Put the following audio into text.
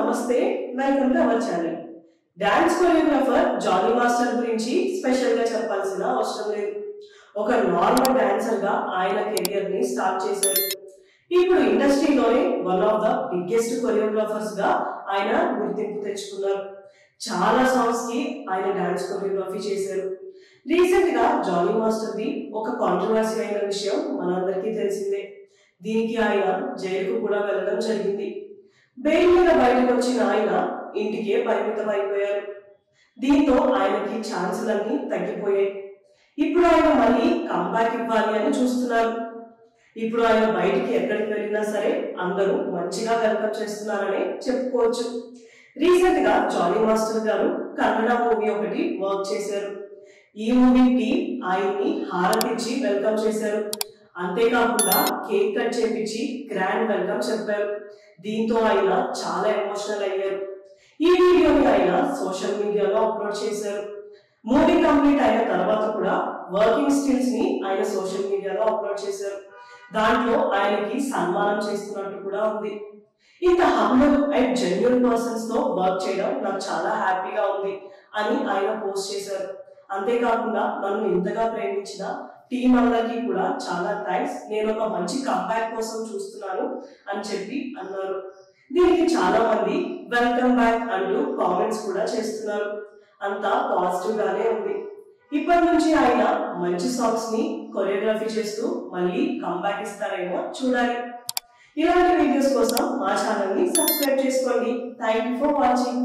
నమస్తే welcome to our channel. Dance choreographer Jani master గురించి special గా చెప్పాల్సిన అవసరం లేదు. ఒక నార్మల్ డాన్సర్ గా ఆయన కెరియర్ ని స్టార్ట్ చేశారు. ఇప్పుడు ఇండస్ట్రీలోనే one of the biggest choreographers గా ఆయన గుర్తింపు తెచ్చుకున్నారు. చాలా సాంగ్స్ కి ఆయన డాన్స్ కొరియోగ్రఫీ చేశారు. రీసెంట్ గా జానీ మాస్టర్ ది ఒక కాంట్రవర్సీ అయిన విషయం మనందరికీ తెలిసిందే. దీనికి ఆయన జైలుకు కూడా వెళ్ళడం జరిగింది. బెయిల్ మీద బయటకు వచ్చిన ఆయన ఇంటికే పరిమితం అయిపోయారు. దీంతో ఆయనకి ఛాన్సులన్నీ తగ్గిపోయాయి. ఇప్పుడు ఆయన మళ్ళీ కంబ్యాక్ ఇవ్వాలి అని చూస్తున్నారు. ఇప్పుడు ఆయన బయటికి ఎక్కడికి వెళ్ళినా సరే అందరూ మంచిగా వెల్కమ్ చేస్తున్నారని చెప్పుకోవచ్చు. రీసెంట్ గా జానీ మాస్టర్ గారు కన్నడ మూవీ ఒకటి వర్క్ చేశారు. ఈ మూవీకి ఆయన్ని హారతిచ్చి వెల్కమ్ చేశారు. అంతేకాకుండా కేక్ కట్ చేపించి గ్రాండ్ వెల్కమ్ చెప్పారు. దీంతో ఆయన చాలా ఎమోషనల్ అయ్యారు. ఈ వీడియోని ఆయన సోషల్ మీడియాలో అప్లోడ్ చేశారు. మూవీ కంప్లీట్ అయిన తర్వాత కూడా వర్కింగ్ స్టిల్స్ ని ఆయన సోషల్ మీడియాలో అప్లోడ్ చేశారు. దాంట్లో ఆయనకి సన్మానం చేస్తున్నట్టు కూడా ఉంది. ఇంత హంబుల్ అండ్ జెన్యూన్ పర్సన్స్ తో వర్క్ చేయడం నాకు చాలా హ్యాపీగా ఉంది అని ఆయన పోస్ట్ చేశారు. అంతేకాకుండా నన్ను ఇంతగా ప్రేమించిన టీం అందరికీ కూడా చాలా థ్యాంక్స్, నేను ఒక మంచి కంబ్యాక్ కోసం చూస్తున్నాను అని చెప్పి అన్నారు. దీనికి చాలా మంది వెల్కమ్ బ్యాక్ అంటూ కామెంట్స్ కూడా చేస్తున్నారు. అంతా పాజిటివ్ గానే ఉంది. ఇప్పటి నుంచి ఆయన మంచి సాంగ్స్ ని కొరియోగ్రఫీ చేస్తూ మళ్ళీ కంబ్యాక్ ఇస్తారేమో చూడాలి. ఇలాంటి వీడియోస్ కోసం మా ఛానల్ ని సబ్స్క్రైబ్ చేసుకోండి. Thank you for watching.